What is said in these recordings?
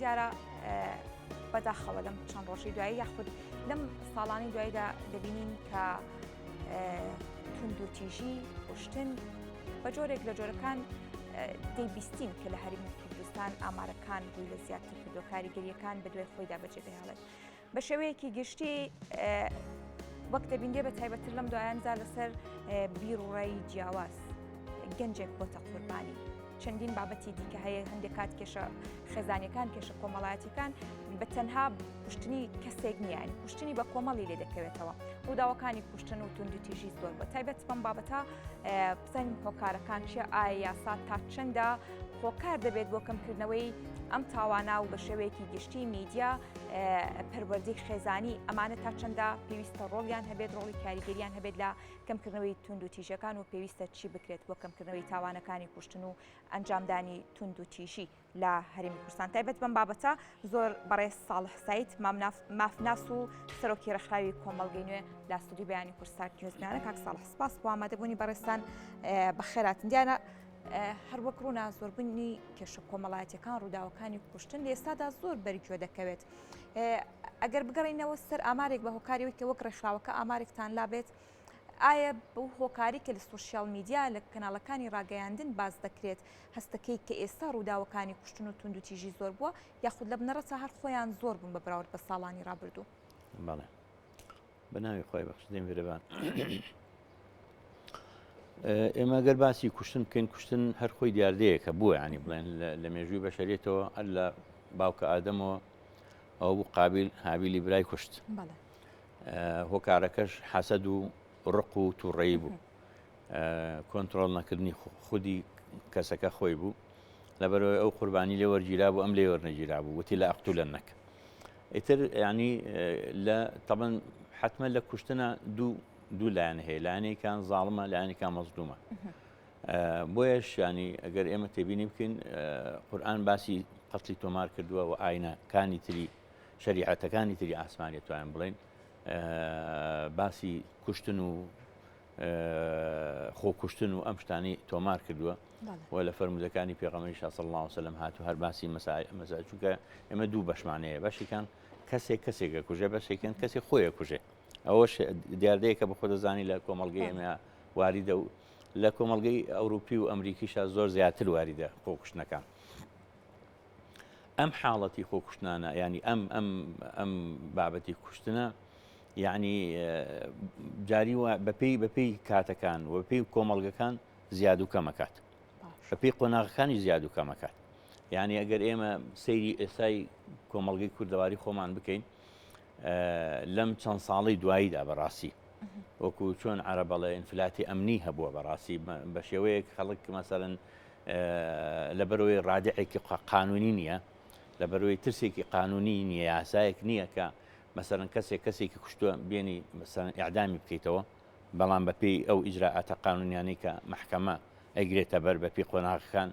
دیارە بەداخەوە لەم چەند ڕۆژی دوایی یاخود لەم ساڵانی دواییدا دەبینین کە توندوتیژی کوشتن بە جۆرێک لە جۆرەکان دەیبیستین کە لە هەرێمی کوردستان ئامارەکان بووی لە زیاتر کردو کاریگەریەکان بە دوای خۆیدا بەجێ دەهێڵێت بە شێوەیەکی گشتی وەک دەبیندێ بە تایبەتر لەم دوایاندا لەسەر بیرڕای جیاواز گەنجێک بۆتە قوربانی چەندین بابەتی دیکە هەیە هەندێک کات کێشە خێزانیەکان کێشە کۆمەڵایەتیەکان بە تەنها کوشتنی کەسێک نییان کوشتنی بە کۆمەڵی لێ دەکەوێتەوە ڕووداوەکانی کوشتن و توندوتیژی زۆر بە تایبەت بەم بابەتە بزانین هۆکارەکان چیە ئایا یاسا تا چەندە هۆکار دەبێت بۆ کەمکردنەوەی ئەم تاوانە و بە شێوەیەکی گشتی میدیا پەروەردەی خێزانی ئەمانە تا چەندە پێویستە ڕۆڵیان هەبێت ڕۆڵی کاریگەریان هەبێت لە کەمکردنەوەی توندوتیژەکان و پێویستە چی بکرێت بۆ کەمکردنەوەی تاوانەکانی کوشتن و ئەنجامدانی توندوتیژی لە هەرێمی کوردستان تایبەت بەم بابەتە زۆر بەڕێز ساڵح سەید مافناس و سەرۆکی ڕێکخراوی کۆمەڵگەی نوێ لە ستودیۆ بەیانی کوردستان گوێزرانە کاک ساڵح سپاس بۆ ئامادەبوونی بەڕێستان بەخێراتن دیانە هەر وەک ڕوونا زۆربوونی کێشە کۆمەڵایەتیەکان ڕووداوەکانی کوشتن لە ئێستادا زۆر بەرگوێ دەکەوێت ئەگەر بگەڕینەوە سەر ئامارێک بە هۆکاریەوەی کە وەک ڕێکخراوەکە ئامارێکتان لابێت ئایا بەو هۆکاری کە لە سوشیال میدیا لە کەناڵەکانی ڕاگەیاندن باز دەکرێت هەستەکەی کە ئێستا ڕووداوەکانی کوشتن و توندوتیژی زۆر بووە یاخود لە بنەڕەتە هەر خۆیان زۆر بوون بە بەراورد بە ساڵانی ڕابردوو بەڵێ بەناوی خۆی بەخشدەی میرەبان ئێمە گەر باسی کوشتن بکەین کوشتن هەر خۆی دیاردەیەکە بووە ینی بڵێن لە مێژووی بەشەرێتەوە هەر لە باوکە ئادەمەوە ئەو بوو قابیل هابیلی برای کوشت هۆکارەکەش حەسەد و ڕق و تووڕێی بوو کۆنتترۆل نەکردنی خودی کەسەکە خۆی بوو لەبەرەوەی ئەو قوربانی لێ وەرگیرا بوو ئەم لێ وەرنەگیرا بوو وتی لە ئەقتولەنەک ئیتر ینی لە تەبەن حتممە لە کوشتنە دوو لایەن هەیە لایەنێکان زاڵمە لایەنێکان مەزلومە بۆیەش ینی ئەگەر ئێمە تێبینی بکەین قورئان باسی قەتلی تۆمار کردووە و ئاینەکانی تری شەریعەتەکانی تری ئاسمانی توانین بڵێن باسی کوشتن و خۆکوشتن و ئەم شتانی تۆمار کردووە و لە فەرمودەکانی پێغەمبەری صلی الله علیه و سلم هاتو هەر باسی مەسائل چونکە ئێمە دوو بەشمانەیە بەشێکان کەسێکە کوژێ بەشێکن کەسێک خۆیە کوژێ ئەوەش دیاردەیەکە بە خۆ دەزانی لە کۆمەڵگەی ئێمە واریدە و لە کۆمەڵگەی ئەوروپی و ئەمریکیشە زۆر زیاتر واریدە خۆکوشتنەکان ئەم حاڵەتی خۆکوشتنانە ینی ئەم بابەتی کوشتنە یعنی جاری بەپێی کاتەکان و بەپێی کۆمەڵگەکان زیاد و کەمەکات بەپێی قۆناغەکانی زیاد و کەمەکات یعنی ئەگەر ئێمە سەیری ئێستای کۆمەڵگەی کوردەواری خۆمان بکەین لەم چەند ساڵی دواییدا بەڕاستی وەکو چۆن عەرەبەڵێ ئینفلاتی ئەمنی هەبووە بەڕاستی بە شێوەیەک خەڵک مەسەڵەن لەبەرەوەی ڕادعێکی قانونی نییە لەبەرەوەی ترسێکی قانونی نییە یاسایەک نییە کە مەسەرەن کەسێکی کوشتووە بێنی مەسەرەن ئیعدامی بکەیتەوە بەڵام بەپێی ئەو ئیجراعاتە قانونیانەی کە محکەمە ئەیگرێتە بەر بەپێی قۆناغەکان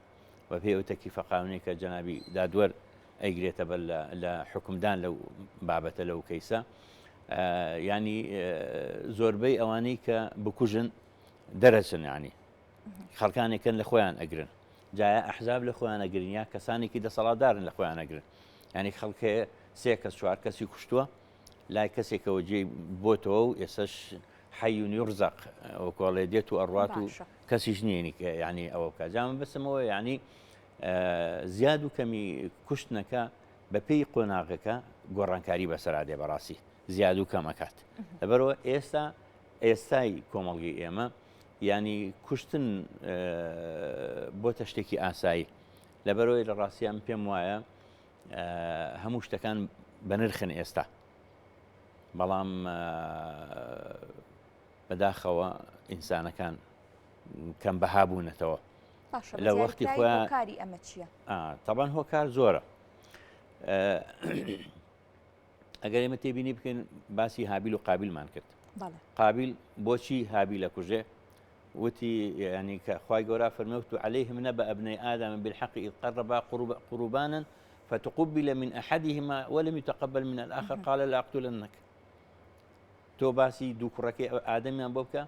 بەپێی ئەو تەکلیفە قانونی کە جەنابی دادوەر ئەیگرێتە بەر لە حکومدان لەو بابەتە لەو کەیسە ینی زۆربەی ئەوانەی کە بکوژن دەرەچن ینی خەڵکانێکن لە خۆیان ئەگرن جایە ئەحزاب لە خۆیان ئەگرن یا کەسانێکی دەسەڵاتدارن لە خۆیان ئەگرن ینی خەڵکەیە 3 کەس 4 کەسی کوشتووە لای کەسێکەوە جێ بۆتەوە و ئێسش حەیون یورزەق وەکوڵێ دێت و ئەڕوات و کەسیش نییەنی کە ینی ئەوە بکە جامە بەسمەوە ینی زیاد و کەمی کوشتنەکە بەپێی قۆناغەکە گۆڕانکاری بەسەرادێ بەڕاستی زیاد و کەمەکات لەبەرەوە ئێستای کۆمەڵگی ئێمە ینی کوشتن بۆتە شتێکی ئاسایی لەبەرەوەی لە ڕاستیان پێم وایە هەموو شتەکان بە نرخن ئێستا بەڵام بەداخەوە ئینسانەکان کەم بەها بوونەتەوە لە وەختی خۆیان هۆکاری ئەمە چییە؟ تەبەن هۆکار زۆرە ئەگەر ئێمە تێبینی بکەین باسی هابیل و قابیلمان کرد قابیل بۆچی هابیلە کوژێ وتی ینی کە خوای گەورە فەرمووت عەلەیهم نەبە ئەبنەی ئادەم بالحق إذ قربا قربانا فتقبل من أحدهما ولم يتقبل من الآخر قال لأقتلنك تۆ باسی دوو کوڕەکەی ئادەمیان بۆ بکە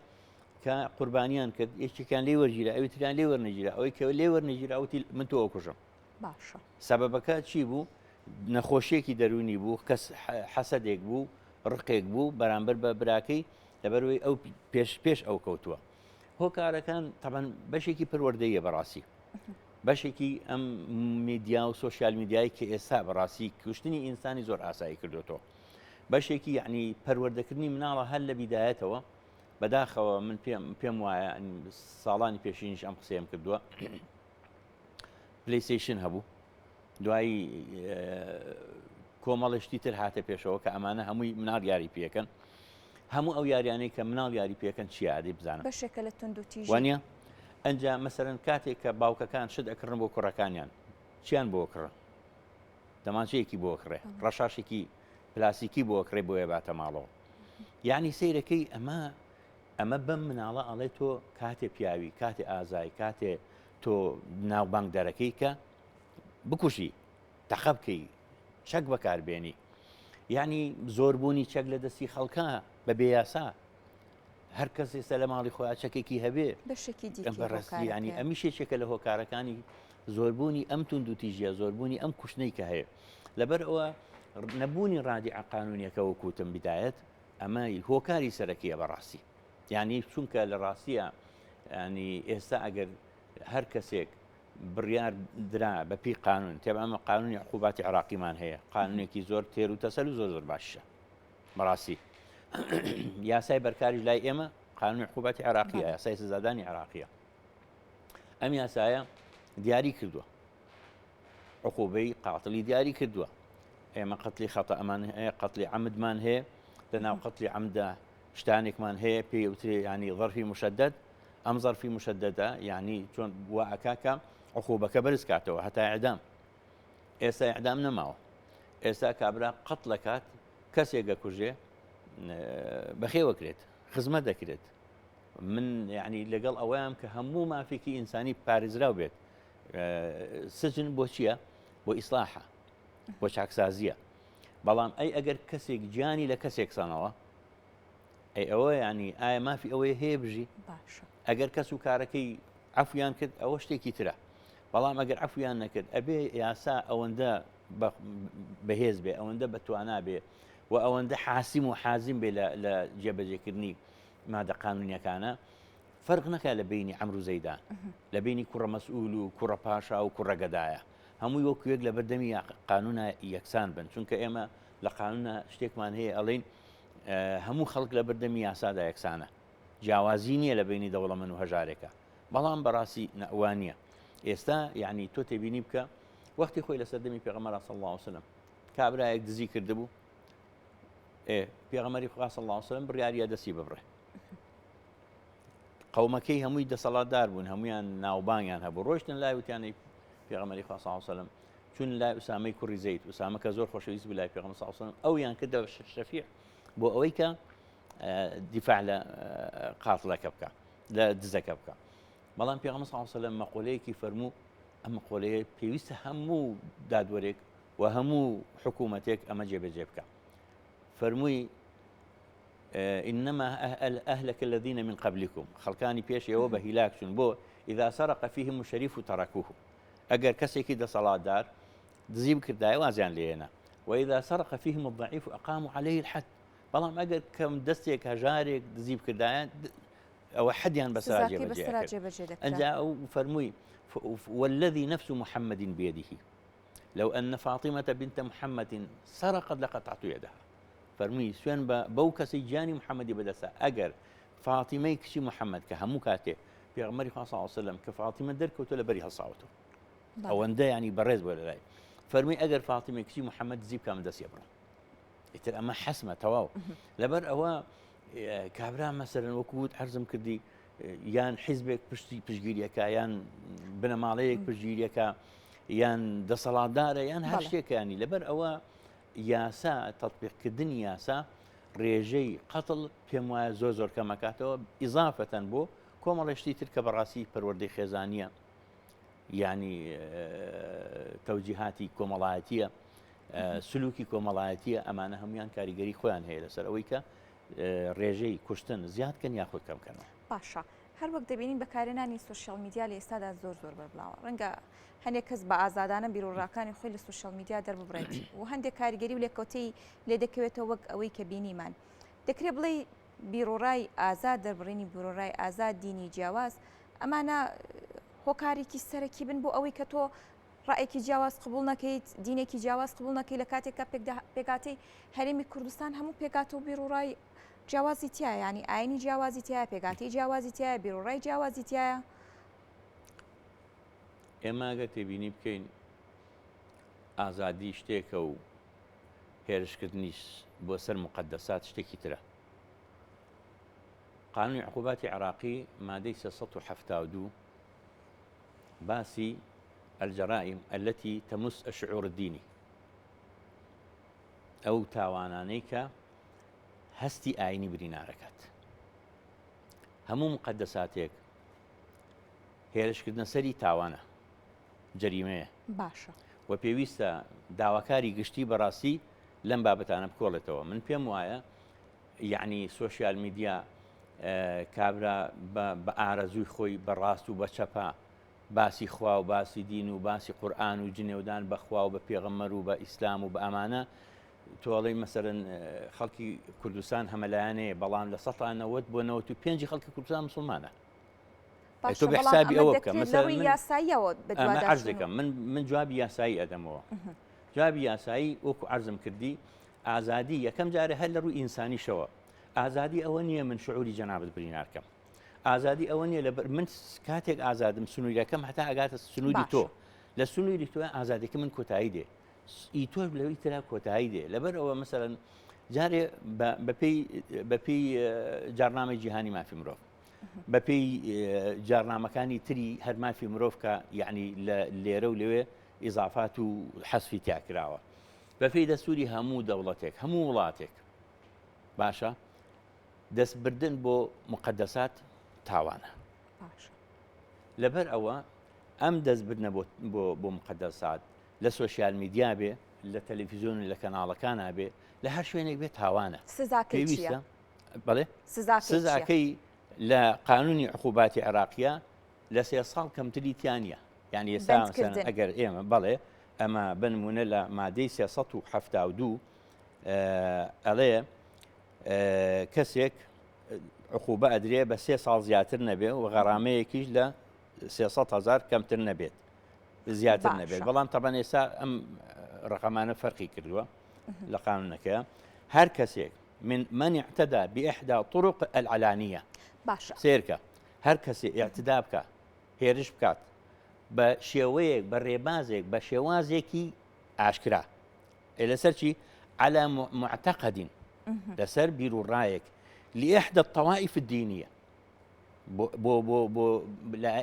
کە قوربانیان کرد یەکێکیان لێ وەرگیرا ئەویتریان لێ وەرنەگیرا ئەوەی کە لێ وەرنەگیرا ئەوتی من تۆ ئەوکوژم باشە سەبەبەکە چی بوو نەخۆشیێکی دەرونی بوو کەس حەسەدێک بوو ڕقێک بوو بەرامبەر بە براکەی لەبەرەوەی ئەو پێش ئەو کەوتووە هۆکارەکان تەبەن بەشێکی پەروەردەیە بەڕاستی بەشێکی ئەم میدیا و سوۆسیال میدیایی کە ئێستا بەڕاستی کوشتنی ئینسانی زۆر ئاسایی کردوێتەوە بەشێکی یعنی پەروەردەکردنی مناڵە هەر لە بیدایەتەوە بەداخەوە من پێم وایە ساڵانی پێشینش ئەم قسەیەم کردووە پلیستیشن هەبوو دوایی کۆمەڵشتی تر هاتە پێشەوە کە ئەمانە هەمووی مناڵ یاری پێکەن هەموو ئەو یاریانەی کە مناڵ یاری پێکەن چیادی بزانم بەشێکە لە تونند و تیژ وانە ئەنج مەسەرەن کاتێک کە باوکەکان شت ئەکردن بۆ کوڕەکانیان چیان بۆ کڕە دەمانچەیەکی بۆ کڕێ ڕەشاشێکی پلاسیکی بۆ کڕێ بۆیە باتە ماڵەوە یعنی سیرەکەی ئەمە بەم مناڵە ئەڵێ تۆ کاتێ پیاوی کاتێ ئازای کاتێ تۆ ناوبانگ دەرەکەی کە بکوشی تەخە بکەی چەک بەکاربێنی یعنی زۆربوونی چەک لە دەستی خەڵکە بە بێیاسا هەر کەس ئێستا لە ماڵی خۆیان چەکێکی هەبێ بەشێکی بەڕاستی ینی ئەمیشێکێکە لە هۆکارەکانی زۆربوونی ئەم تونند و تیژە زۆربوونی ئەم کوشتنەی کە هەیە لەبەر ئەوە نەبوونی ڕادیع قانونیەکە وەکوتم بدایەت ئەمە هۆکاری سەرەکیە بەڕاستی یعنی چونکە لە ڕاستیە ینی ئێستا ئەگەر هەر کەسێک بڕیار درا بەپی قانون تێب ئەمە قانونی عقوباتی عراقیمان هەیە قانونێکی زۆر تێر و تەسەل و زۆر باشە بەڕاستی یاسای بەرکاریش لای ئێمە قانونی عقوباتی عراقیە یاسای سزادانی عراقیە ئەم یاسایە دیاری کردووە عقوبەی قاتلی دیاری کردووە ئێمە قەتلی خەتە ئەمان هەیە قەتلی عەمدمان هەیە لەناو قەتلی عەمدا شتانێکمان هەیە پێی وترێ ینی ظەرفی مشەدەد ئەم ظەرفی مشەدەدە یعنی چۆن وا ئەکاکە عقوبەکە بەرز کاتەوە هەتا ئیعدام ئێستا ئیعدام نەماوە ئێستا کابرا قەتڵ کات کەسێک گەکوژێ بەخێوەکرێت خزمەت دەکرێت من یعنی لەگەڵ ئەوەیان کە هەموو مافێکی ئینسانی پارێزراو بێت سجن بۆ چییە بۆ ئیسلاحە بۆ چاکسازیە بەڵام ئەی ئەگەر کەسێک گیانی لە کەسێک سانەوە ئەی ئەوە ینی ئایا مافی ئەوەیە هەیە بژی ئەگەر کەس و کارەکەی عەفویان کرد ئەوە شتێکی ترە بەڵام ئەگەر عەفویان نەکرد ئەبێ یاسا ئەوەندە بەهێز بێ ئەوەندە بەتوانا بێ و ئەوەندە حاسیم و حازم بێ لە جێبەجێکردنی مادە قانونیەکانە فەرق نەکا لە بینی عەمر و زەیدان لە بینی کوڕە مەسئول و کوڕە پاشا و کوڕە گەدایە هەمووی وەکوێک لە بەردەمی قانونە یەکسان بن چونکە ئێمە لە قانونە شتێکمان هەیە ئەڵێن هەموو خەڵک لە بەردەمی یاسادا یەکسانە جیاوازی نییە لە بینی دەوڵەمەند و هەژارێکە بەڵام بەڕاستی نەوانە ئێستا یعنی تۆ تێبینی بکە وەختی خۆی لە سەردەمی پێغەمبەر صلی الله علیه و سلم کابرایەک دزی کردبوو پێغەمبەری خوا صلی الله علیه و سلم بڕیاریە دەستی ببڕێ قەومەکەی هەمووی دەسەڵاتدار بوون هەمویان ناوبانگیان هەبوو ڕۆیشتن لای وتیانەی پێغەمبەری خوا صلی الله علیه و سلم چون لای ئوسامەی کوڕی زەید ئوسامە کە زۆر خۆشەویست بوو لای پێغەمبەر صلی الله علیه و سلم ئەویان کردە شەفیع بۆ ئەوەی کە دیفاع لە قاتڵەکە بکە لە دزەکە بکە بەڵام پێغەمبەر صلی الله علیه و سلم مەقولەیەکی فەرموو ئەم مەقولەیە پێویستە هەموو دادوەرێک و هەموو حکوومەتێک ئەمە جێبەجێ بکە فەرمووی إنما أهلك الذين من قبلكم خلقاني بيش يوه بهلاك شن بو إذا سرق فيهم الشريف تركوه أجر كسيكي دا صلاة دار دزيب كرداي وازيان لينا وإذا سرق فيهم الضعيف أقاموا عليه الحد بلام أجر كم دستيك هجارك دزيب كرداي أو حد يعني بسراجة بجيك أنجا فرموي والذي نفس محمد بيده لو أن فاطمة بنت محمد سرقت لقطعت يدها فرمووی سوێن بە بەو کەسی گیانی محەممەدی بەدەسە ئەگەر فاتیمەی کچی محەممەد کە هەموو کاتێ پێغەمبەری خوا صلی الله علیه و سلم کە فاتیمە دەرکەوتە لە بەری هەڵساوتەوە ئەوەندە ینی بەڕێز بۆ لەلای فەرمووی ئەگەر فاتیمەی کچی محەممەد دزی بکەم دەستی بڕۆ ئیتر ئەمە حەسمە تەواو لەبەر ئەوە کابرا مەسەرەن وەکووت عەرزم کردی یان حیزبێک پشتی پشگیریەکە یان بنەماڵەیەک پشگیریەکە یان دەسەڵاتدارە یان هەر شتێکانی لەبەر ئەوە یاسا تەطبیقکردنی یاسا ڕێژەی قەتڵ پێم وایە زۆر کەمەکاتەوە ئیزافەتەن بۆ کۆمەڵێشتی تر کە بەڕاستی پەروەردەی خێزانیە ینی تەوجیهاتی کۆمەڵایەتیە سلوکی کۆمەڵایەتیە ئەمانە هەمویان کاریگەری خۆیان هەیە لەسەر ئەوەی کە ڕێژەی کوشتن زیادکەن یاخود کەمکەنەوە باشە هەر وەک دەبینین بەکارێنانی سوشیال میدیا لە ئێستادا زۆر بەربڵاوە ڕەنگە هەندێک کەس بە ئازادانە بیرۆڕاکانی خۆی لە سوشیال میدیا دەرببڕێت و هەندێک کاریگەری و لێکەوتەی لێ دەکەوێتەوە وەک ئەوەی کە بینیمان دەکرێت بڵێ بیرۆڕای ئازاد دەربڕینی بیرۆڕای ئازاد دینی جیاواز ئەمانە هۆکارێکی سەرەکی بن بۆ ئەوەی کە تۆ ڕائێکی جیاواز قبول نەکەیت دینێکی جیاواز قبول نەکەی لە کاتێکە پێکاتی هەرێمی کوردستان هەموو پێکاتە و بیرۆڕای جیاوازی تایە ینی ئاینی جیاوازی تایە پێکاتی جیاوازی تایە بیرۆڕای جیاوازی تایە ئێمە ئەگەر تێبینی بکەین ئازادی شتێکە و هێرشکردنیش بۆ سەر مقدسات شتێکی ترە قانونی عقوباتی عراقی مادەی 372 باسی الجرائم التي تمس الشعور الديني ئەو تاوانانەی کە هەستی ئاینی برینارەکات هەموو مقدساتێک هێرشکردنە سەری تاوانە جەریمەیە باشە و پێویستە داواکاری گشتی بەڕاستی لەم بابەتانە بکۆڵێتەوە من پێم وایە یعنی سوۆسیال میدیا کابرا بە ئارەزووی خۆی بەڕاست و بە چەپا باسی خوا و باسی دین و باسی قورئان و جنێودان بەخوا و بە پێغەمبەر و بە ئیسلام و بە ئەمانە تۆڵی مەسەرەن خەڵکی کوردستان هەمەلایەنەیە بەڵام لە ١٩ بۆ 95 خەڵکی کوردستان مسلمانە تۆ بەحسابی ئەوە بکە مەسەرەن یاساییەوە عەرز دەکەم من جوابی یاسایی ئەدەمەوە جوابی یاسایی وەکو عەرزم کردی ئازادی یەکەم جارە هەر لە ڕووی ئینسانیشەوە ئازادی ئەوە نییە من شعوری جەنابەت برینارکەم ئازادی ئەوە نییە لە من کاتێک ئازادم سنووریەکەم هەتا ئەگاتە سنووری تۆ لە سنووری تۆ ئازادیەکە من کۆتایی دێ ئیتۆر لەوەی ترا کۆتایی دێ لەبەر ئەوە مەسەرەن جارێ بەپێی جارنامەی جیهانی مافی مرۆڤ بەپێی جارنامەکانی تری هەر مافی مرۆڤ کە یعنی لێرە و لەوێ ئیزافات و حەسفی تیاکراوە بەپێی دەستوری هەموو دەوڵەتێک هەموو وڵاتێک باشە دەستبردن بۆ مقدسات تاوانە لەبەر ئەوە ئەم دەستبردنە بۆ مقدسات لە سوۆسیال میدیا بێ لە تەلەڤیزیۆن لە کەناڵەکانە بێ لە هەر شوێنێک بێ تاوانە پێویستە بەڵێ سزاکەی لە قانونی عقوباتی عراقیە لە 3 ساڵ کەمتری تیانە یعنی ئێستا ئەگەر ئێمە بەڵێ ئەمە بنمونە لە مادەی 372 ئەڵێ کەسێک عقوبە ئەدرێ بە 3 ساڵ زیاتر نەبێ و غەرامەیەکیش لە 300,000 کەمتر نەبێت زیاتر نەبێت بەڵام تەبەن ئێستا ئەم ڕقەمانە فەرقی کردووە لە قانونەکە هەر کەسێک من اعتدى بإحدى طرق العلانية باشە سێرکە هەر کەسێ اعتدا بکە هێرش بکات بە شێوەیەک بە ڕێبازێک بە شێوازێکی ئاشکرا لەسەر چی على معتقد لەسەر بیرروڕایەک لإحدى الطوائف الدينية بۆ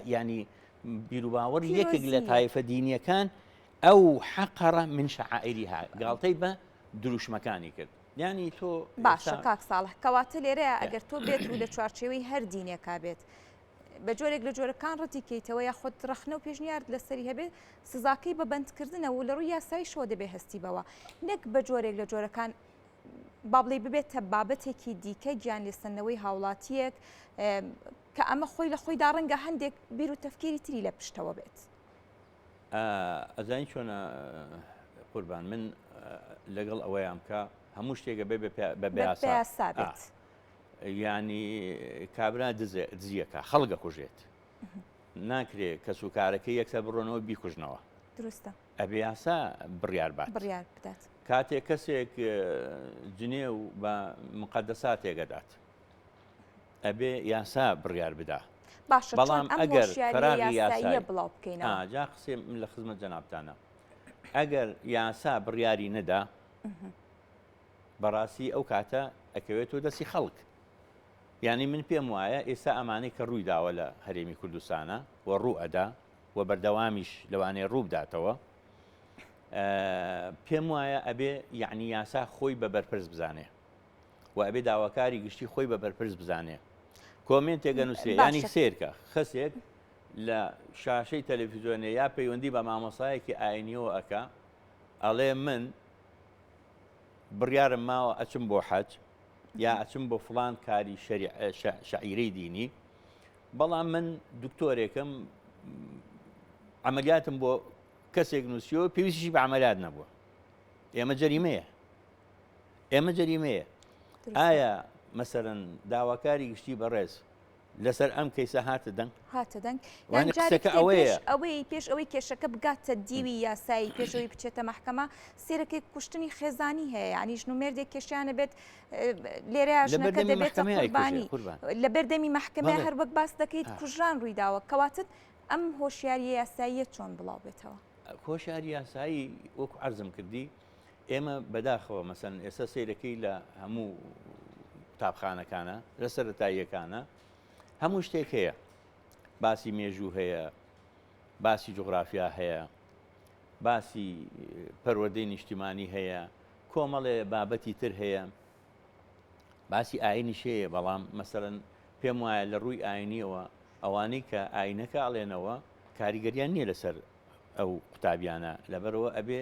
ینی بیرروباوەڕ یەکێک لە تایفە دینیەکان ئەو حەقەڕە من شعائریها گاڵتەی بە دروشمەکانی کرد یعنی تۆ باشە کاک ساڵح کەواتە لێرەیە ئەگەر تۆ بێت و لە چوارچێوەی هەر دینێکا بێت بە جۆرێک لە جۆرەکان ڕەتی کەیتەوە یا خۆت ڕەخنە و پێشنیار لەسەری هەبێت سزاکەی بە بەندکردنەوە و لە ڕووی یاسایی شۆ دەبێ هەستی بەوە نەک بە جۆرێک لە جۆرەکان بابڵی ببێتە بابەتێکی دیکە گیان لێستنەوەی هاوڵاتیەک کە ئەمە خۆی لە خۆیدا ڕەنگە هەندێک بیر و تەفکیری تری لە پشتەوە بێت ئەزانی چۆنە قوربان من لەگەڵ ئەوەیان کە هەموو شتێکە بە بەیاسا بێت ینی کابرا دزیەکە خەڵگە کوژێت ناکرێت کە سوکارەکەی یەکسەر بڕۆنەوە بیکوژنەوە دروستە ئەبێ یاسا بڕیار بدات کاتێک کەسێک جنێ و بە مقدساتێکەدات ئەبێ یاسا بڕیار بدا بەڵام ئەگەر فەراغی یاساییە بڵاو بکەینەوە جا قسێ لە خزمەت جەنابتانە ئەگەر یاسا بڕیاری نەدا بەڕاستی ئەو کاتە ئەکەوێتەوە دەستی خەڵک یعنی من پێم وایە ئێستا ئەمانەی کە ڕووی داوە لە هەرێمی کوردستانە و ڕوو ئەدا و بەردەوامیش لەوانەیە ڕوو بداتەوە پێم وایە ئەبێ یعنی یاسا خۆی بە بەرپرس بزانێ و ئەبێ داواکاری گشتی خۆی بە بەرپرس بزانێ کۆمنتێکە نووسێ ینی سێرکە خەسێک لە شاشەی تەلەڤیزیۆنێ یا پەیوەندی بە مامۆسایەکی ئاینیەوە ئەکا ئەڵێ من بڕیارم ماوە ئەچم بۆ حەج یا ئەچم بۆ فڵان کاری شعیرەی دینی بەڵام من دکتۆرێکم عملیاتم بۆ کەسێک نووسیەوە پێویستیشی بە عملیات نەبووە. ئێمە جەریمەیە. ئایا مەسەرەن داواکاری گشتی بەڕێز لەسەر ئەم کەیسە هاتە دەنگ؟ هاتە دەنگ ئەوەیە ئەوەی پێش ئەوەی کێشەکە بگاتە دیوی یاسایی پێشەوەی بچێتە محکەمە سێرەکەی کوشتنی خێزانی هەیە، یعنی ژنومێردێک کێشیانە بێت لێرەیە ژنەکە دەبێتە قوربانی لە بەردەمی محکەمە هەر وەک باس دەکەیت کوژران ڕوویداوە کەواتت ئەم هۆشیاریە یاساییە چۆن بڵاو بێتەوە؟ هۆشیاری یاسایی وەکو عەرزم کردی ئێمە بەداخەوە مەسەن ئێستا سیرەکەی لە هەموو قوتابخانەکانە لە سەرەتاییەکانە هەموو شتێک هەیە، باسی مێژوو هەیە، باسی جوغرافیا هەیە، باسی پەروەردەی نیشتیمانی هەیە، کۆمەڵێ بابەتی تر هەیە، باسی ئاینیش هەیە. بەڵام مەسەرەن پێم وایە لە ڕووی ئاینیەوە ئەوانەی کە ئاینەکە ئاڵێنەوە کاریگەریان نییە لەسەر ئەو قوتابیانە، لەبەرەوە ئەبێ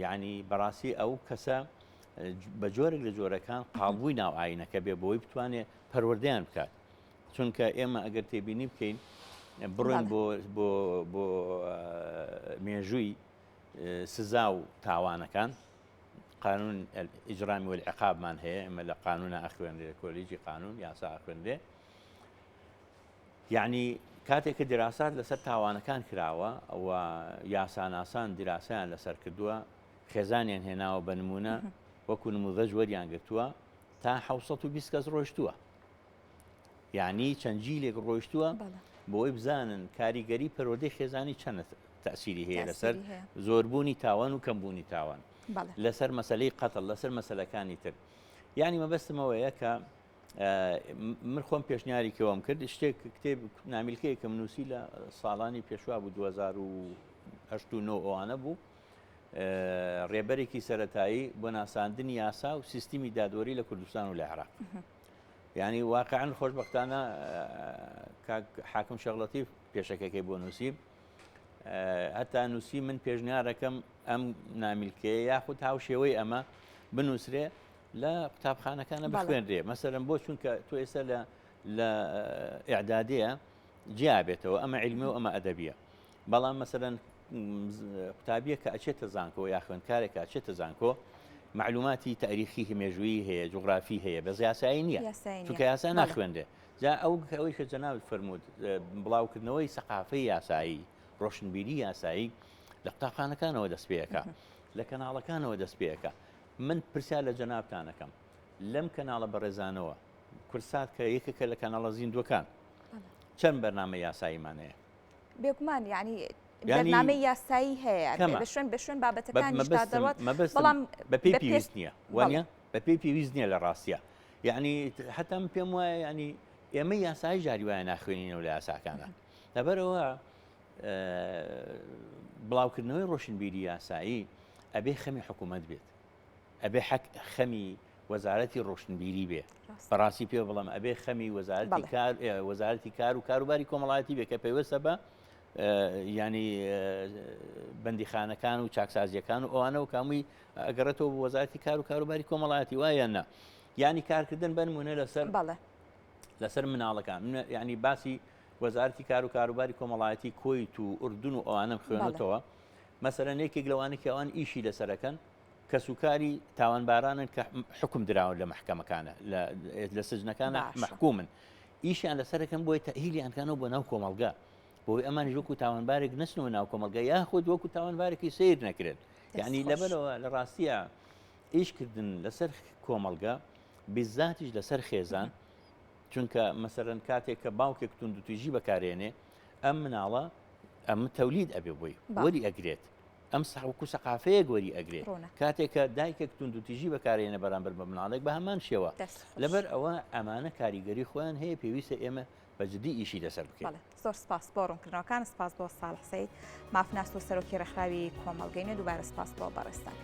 یعنی بەڕاستی ئەو کەسە بە جۆرێک لە جۆرەکان قاڵبووی ناو ئاینەکە بێ بۆی بتوانێت پەروەردەیان بکات. چونکە ئێمە ئەگەر تێبینی بکەین بڕۆین بۆ مێژووی سزا و تاوانەکان، قانون ئیجرامی والعقابمان هەیە، ئێمە لە قانونە ئەخوێنرێ، کۆلیجی قانون یاسا ئەخوێنرێ. یعنی کاتێککە دیراسات لەسەر تاوانەکان کراوە ئەوە یاساناسان دیراسیان لەسەر کردووە، خێزانیان هێناوە بە نمونە وەکو نموذەج وەریان گرتووە تا 720 کەس ڕۆیشتووە، یعنی چەند جیلێک ڕۆیشتووە بۆی بزانن کاریگەری پەروەردەی خێزانی چەند تەسیری هەیە لەسەر زۆربوونی تاوان و کەمبوونی تاوان، لەسەر مەسەلەی قەتڵ، لەسەر مەسەلەکانی تر. یعنی مەبەستمەوەیە کە من خۆم پێشنیاری کەوەم کرد شتێک کتێب نامیلکەیە کە منووسی لە ساڵانی پێشوا بوو 2008 ئەوانە بوو، ڕێبەرێکی سەرەتایی بۆ ناساندنی یاسا و سیستمی دادوەری لە کوردستان و لە عێراق. یعنی واقعاً خۆشبەختانە حاکم شەغڵەتیف پێشەکەکەی بۆ نووسیب، هەتا نووسی من پێشنیارەکەم ئەم نامیلکەیە یاخود هاوشێوەی ئەمە بنووسرێ لە قوتابخانەکانە بخوێنرێ. مەسەرەن بۆ چونکە تۆ ئێستا لە ئیعدادیە جیابێتەوە ئەمە عیلمی و ئەمە ئەدەبیە، بەڵام مەسەرەن قوتابیە کە ئەچێتە زانکۆ یا خوێندکارێکە ئەچێتە زانکۆ معلوماتی تاریخی هەمێژووی هەیە، جوغرافی هەیە، بەس یاسایی نییە، چونکە یاسا ناخوێندێ. جا ئەوەی کە جەناب فەرموود بڵاوکردنەوەی سەقافەی یاسایی، ڕۆشنبیری یاسایی لە قوتابخانەکانەوە دەست پێەکە، لە کەناڵەکانەوە دەست پێەکە. من پرسیار لە جەنابتانەکەم لەم کەناڵە بەڕێزانەوە کورسات کە یەکێکە لە کەناڵە زیندوەکان چەند بەرنامە یاساییمان هەیە؟ بێگومان یعنی بەرنامەی یاسایی هەیە بە شوێن بابەتەکانیش تا دەڕوات، بەڵام بە پێی پێویست نییە، وانە بە پێی پێویست نییە لە ڕاستیە. یعنی حتا پێم وایە ینی ئێمە یاسایی جاری وایە ناخوێنینەوە لە یاساکانە، لەبەرەوە بڵاوکردنەوەی ڕۆشنبیری یاسایی ئەبێ خەمی حکوومەت بێت، ئەبێ خەمی وەزارەتی ڕۆشنبیری بێ، بەڕاستی پێ بڵم ئەبێ خەمی وەزارەتی کار و کاروباری کۆمەڵایەتی بێ کە پێوەستە بە ینی بەندیخانەکان و چاکسازیەکان و ئەوانە و کامووی ئەگەڕێتەوە بە وەزارەتی کار و کاروباری کۆمەڵایەتی وایە نە، ینی کارکردن بنمونە لەسەر مناڵەکان، ینی باسی وەزارەتی کار و کاروباری کۆمەڵایەتی کۆیت و ئوردون و ئەوانم خوێنێتەوە. مەسەلەن یەکێک لەوانێکی ئەوان ئیشی لەسەرەکەن کە سوکاری تاوانبارانن کە حکم دراون لە محکەمەکانە لە سجنەکانە محکومن، ئیشیان لەسەرەکەن بۆی تەهیلیانکانەوە بۆ ناو کۆمەلگا، بۆی ئەمانیش وەکو تاوانبارێک نچنەوە ناو کۆمەلگا یاخود وەکو تاوانبارێکی سیر نەکرێت. یعنی لەبەرەوە لە ڕاستیە ئیشکردن لەسەر کۆمەلگا بیزاتیش لەسەر خێزان، چونکە مەسەرەن کاتێک کە باوکێک توندوتیژی بەکارێنێ ئەم مناڵە ئەم تەولید ئەبێ بۆی وەری ئەگرێت، ئەم ساوکو سەقافەیە گۆری ئەگرێت، کاتێک کە دایکێک توندوتیژی بەکارێنە بەرامبەر بە مناڵێک بە هەمان شێوە. لەبەر ئەوە ئەمانە کاریگەری خۆیان هەیە، پێویستە ئێمە بەجددی ئیشی لەسەر بکەین. زۆر سپاس بۆ ڕوونکردنەوەکان، سپاس بۆ ساڵح سەید مافناس و سەرۆکی ڕێکخراوی کۆمەڵگەینە، دووبارە سپاس بۆ بەڕێستان.